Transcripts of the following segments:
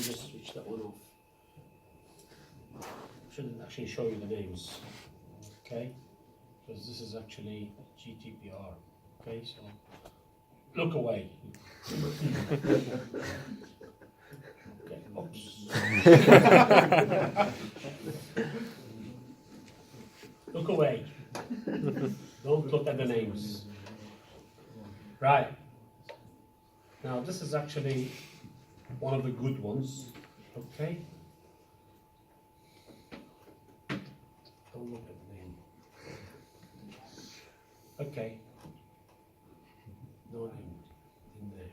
me just switch that one off. Shouldn't actually show you the names, okay? Because this is actually GDPR, okay? So look away. Okay, oops. Look away. Don't look at the names. Right. Now this is actually one of the good ones, okay? Don't look at the name. Okay. No name in there.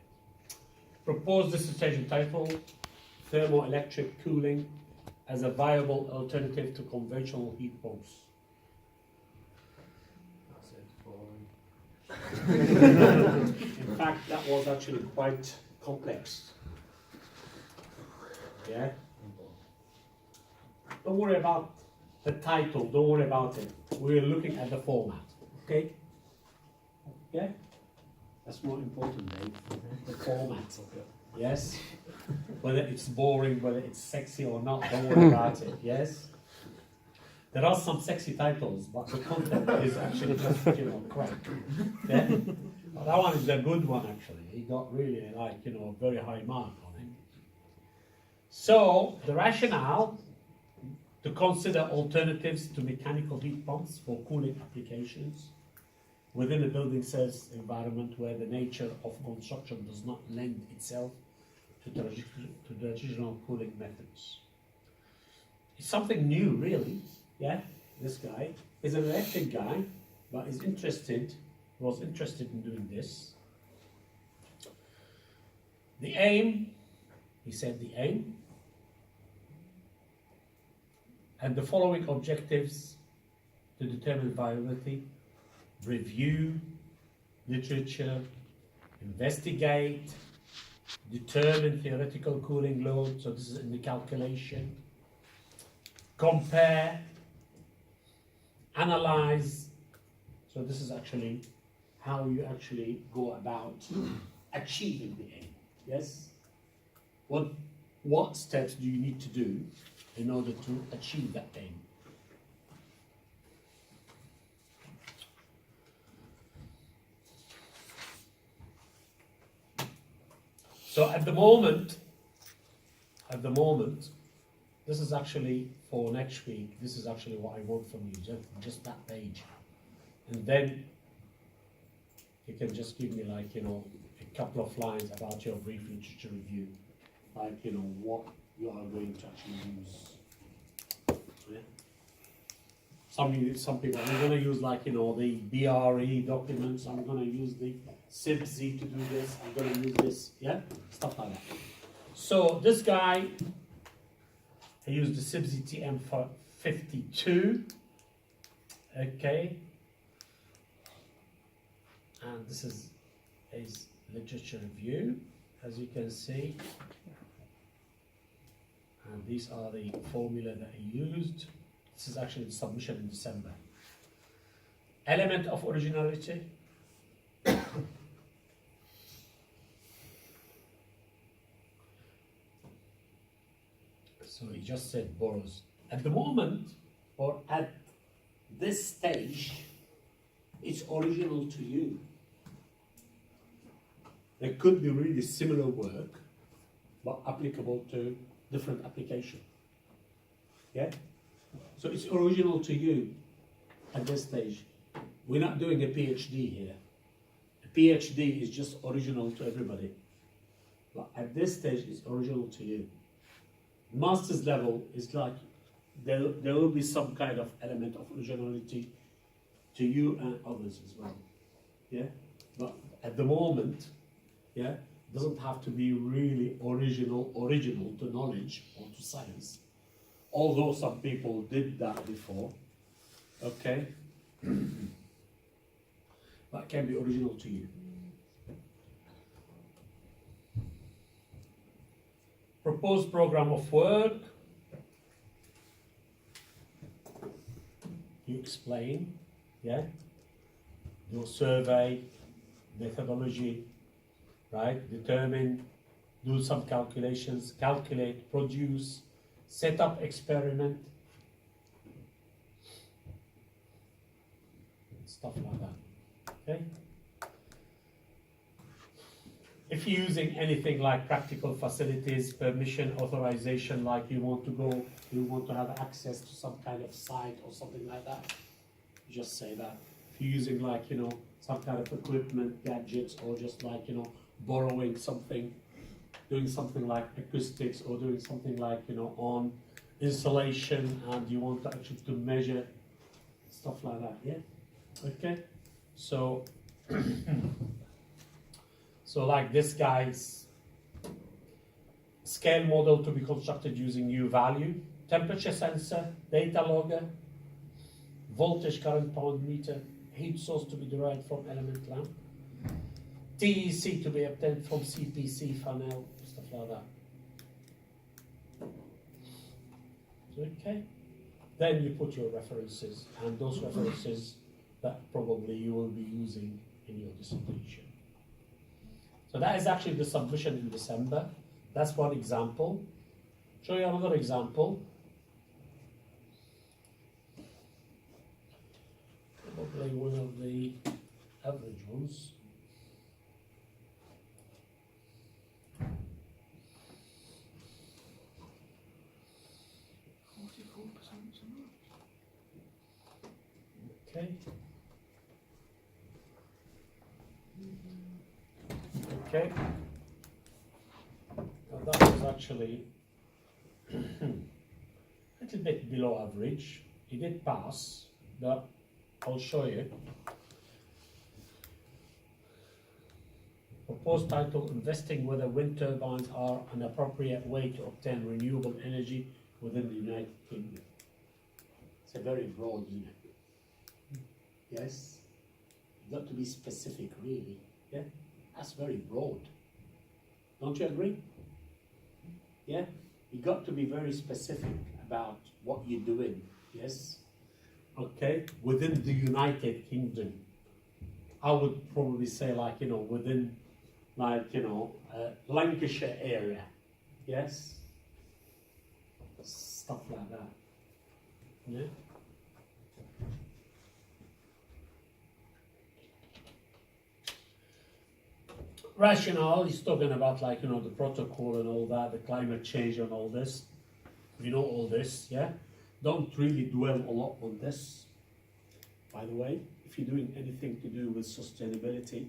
Proposed dissertation title, Thermoelectric Cooling as a Viable Alternative to Conventional Heat Pumps. In fact, that was actually quite complex. Yeah? Don't worry about the title, don't worry about it. We're looking at the format, okay? Yeah? That's more important, Dave. The format. Yes? Whether it's boring, whether it's sexy or not, don't worry about it, yes? There are some sexy titles, but the content is actually just, crap. Yeah? Well, that one is a good one, actually. He got really, a very high mark on it. So, the rationale to consider alternatives to mechanical heat pumps for cooling applications within a building cells environment where the nature of construction does not lend itself to traditional cooling methods. It's something new, really. Yeah, this guy is an electric guy, but was interested in doing this. The aim, he said the aim, and the following objectives to determine viability: review literature, investigate, determine theoretical cooling load, so this is in the calculation, compare, analyze, so this is actually how you actually go about achieving the aim, yes? What steps do you need to do in order to achieve that aim? So at the moment, this is actually for next week. This is actually what I want from you, just that page. And then you can just give me a couple of lines about your brief literature review, what you are going to actually use. Yeah. Some people, I'm going to use the BRE documents, I'm going to use the CIBZ to do this, I'm going to use this, yeah? Stuff like that. So this guy, he used the CIBZ TM for 52, okay? And this is his literature review, as you can see. And these are the formula that he used. This is actually the submission in December. Element of originality. So he just said borrows. At the moment, or at this stage, it's original to you. There could be really similar work, but applicable to different application. Yeah? So it's original to you at this stage. We're not doing a PhD here. A PhD is just original to everybody. But at this stage, it's original to you. Master's level is there will be some kind of element of originality to you and others as well. Yeah? But at the moment, yeah, it doesn't have to be really original to knowledge or to science. Although some people did that before, okay? But it can be original to you. Proposed program of work. You explain, yeah? Your survey, methodology, right? Determine do some calculations, calculate, produce, set up experiment, stuff like that, okay? If you're using anything like practical facilities, permission, authorization, like you want to have access to some kind of site or something like that, you just say that. If you're using like, you know, some kind of equipment, gadgets, or just like, you know, borrowing something, doing something like acoustics, or doing something like, you know, on installation, and you want to actually to measure stuff like that, yeah? Okay, so so like this guy's scale model to be constructed using new value, temperature sensor, data logger, voltage current pound meter, heat source to be derived from element lamp, TEC to be obtained from CPC funnel, stuff like that. Okay, then you put your references, and those references that probably you will be using in your dissertation. So that is actually the submission in December. That's one example. Show you another example. Probably one of the average ones. Okay. Okay. Now that was actually a little bit below average. He did pass, but I'll show you. Proposed title: Investing whether wind turbines are an appropriate way to obtain renewable energy within the United Kingdom. It's a very broad, isn't it? Yes? You've got to be specific, really. Yeah? That's very broad. Don't you agree? Yeah? You got to be very specific about what you're doing. Yes? Okay? Within the United Kingdom. I would probably say, like, you know, within, like, you know, Lancashire area. Yes? Stuff like that. Yeah? Rationale is talking about, like, you know, the protocol and all that, the climate change and all this. We know all this, yeah? Don't really dwell a lot on this. By the way, if you're doing anything to do with sustainability,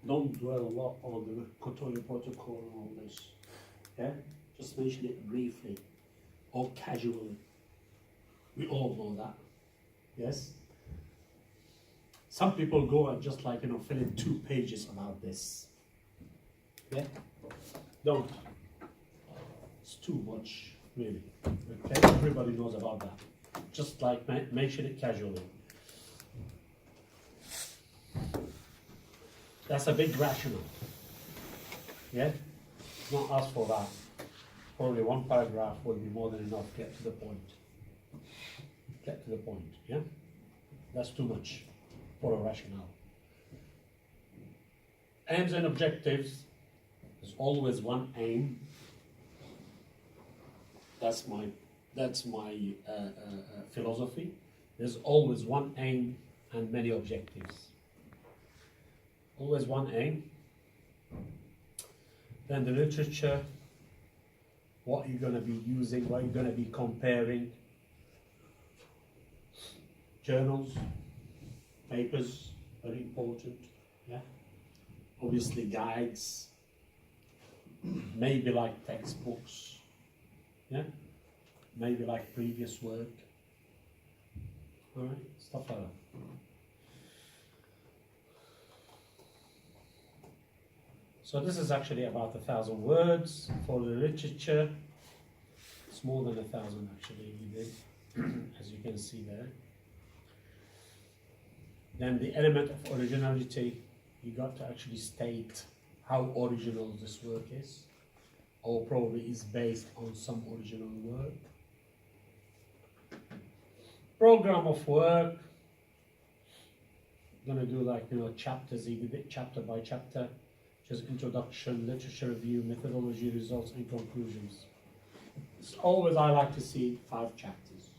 don't dwell a lot on the Kyoto protocol and all this. Yeah? Just mention it briefly or casually. We all know that. Yes? Some people go and just, like, you know, fill in 2 pages about this. Yeah? Don't. It's too much, really. Okay? Everybody knows about that. Just like mention it casually. That's a big rationale. Yeah? Don't ask for that. Probably 1 paragraph will be more than enough. Get to the point. Get to the point. Yeah? That's too much for a rationale. Aims and objectives. There's always one aim. That's my philosophy. There's always one aim and many objectives. Always one aim. Then the literature, what you're going to be using, what you're going to be comparing. Journals, papers, very important. Yeah. Obviously guides, maybe like textbooks. Yeah. Maybe like previous work. All right, stuff like that. So this is actually about 1,000 words for the literature. It's more than 1,000 actually, we did, as you can see there. Then the element of originality, you got to actually state how original this work is, or probably is based on some original work. Program of work, gonna do like, you know, chapters, either chapter by chapter. which is introduction, literature review, methodology, results, and conclusions. It's always I like to see 5 chapters.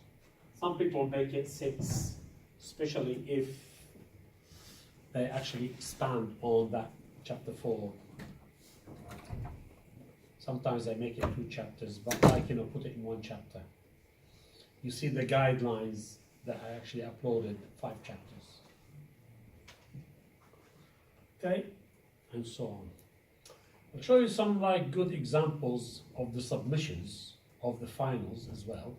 Some people make it 6, especially if they actually expand on that chapter 4. Sometimes they make it 2 chapters, but like, put it in 1 chapter. You see the guidelines that I actually uploaded, 5 chapters. Okay, and so on. I'll show you some good examples of the submissions of the finals as well.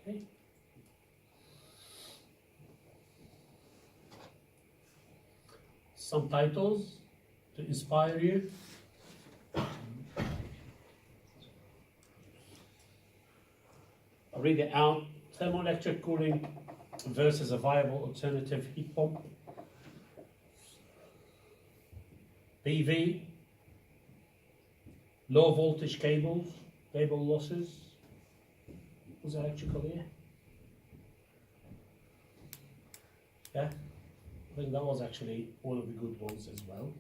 Okay. Some titles to inspire you. I'll read it out. Thermoelectric cooling versus a viable alternative heat pump. PV, low voltage cables, cable losses. Was electrical here? Yeah, I think that was actually one of the good ones as well.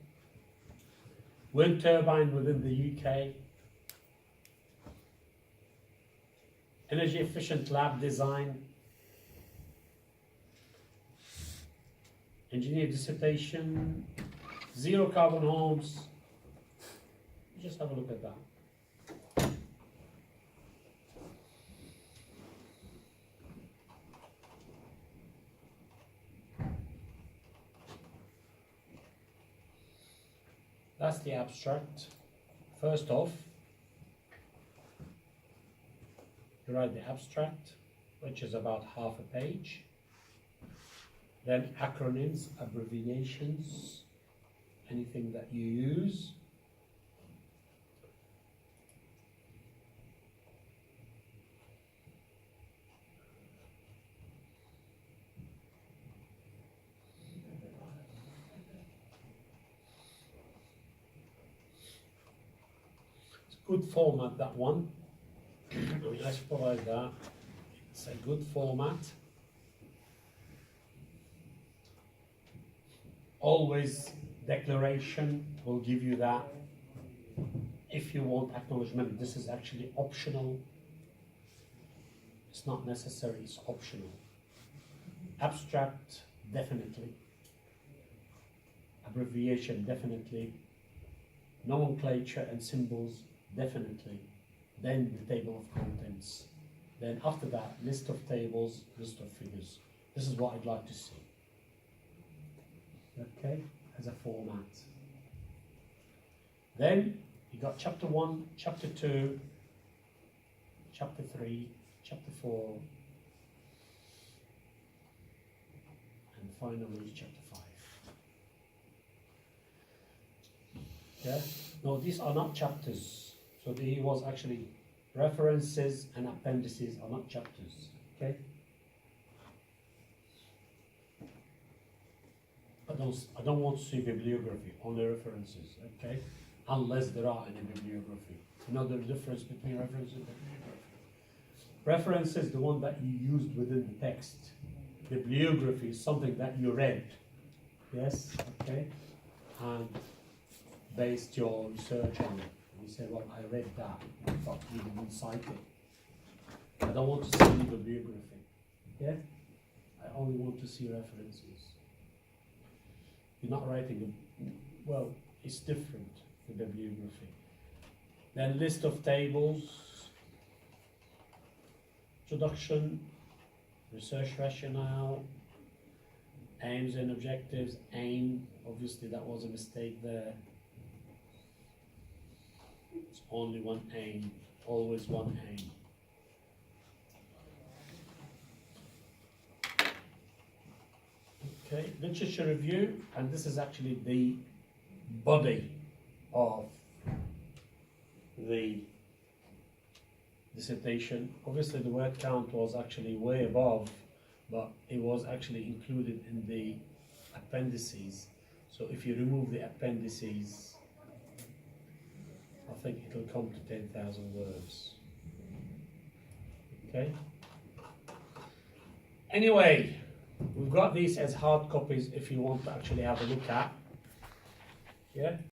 Wind turbine within the UK. Energy efficient lab design. Engineer dissertation. Zero carbon homes. Just have a look at that. That's the abstract. First off, you write the abstract, which is about half a page. Then acronyms, abbreviations, anything that you use. Good format, that one. Let's provide that. It's a good format. Always declaration will give you that. If you want acknowledgement, this is actually optional. It's not necessary, it's optional. Abstract, definitely. Abbreviation, definitely. Nomenclature and symbols, definitely. Then the table of contents. Then after that, list of tables, list of figures. This is what I'd like to see. Okay, as a format. Then you got chapter 1, chapter 2, chapter 3, chapter 4, and finally chapter 5. Yeah? No, these are not chapters. So he was actually references and appendices are not chapters. Okay? I don't want to see bibliography, only references, okay? Unless there are any bibliography. You know the difference between references and bibliography. Reference is the one that you used within the text. Bibliography is something that you read. Yes? Okay? And based your research on it. You say, well, I read that, but you didn't cite it. I don't want to see any bibliography. Yeah? I only want to see references. You're not writing well, it's different, the bibliography. Then list of tables, introduction, research rationale, aims and objectives. Aim, obviously that was a mistake there. It's only one aim, always one aim. Okay, literature review, and this is actually the body of the dissertation. Obviously the word count was actually way above, but it was actually included in the appendices. So if you remove the appendices, think it'll come to 10,000 words. Okay? Anyway, we've got these as hard copies if you want to actually have a look at. Yeah?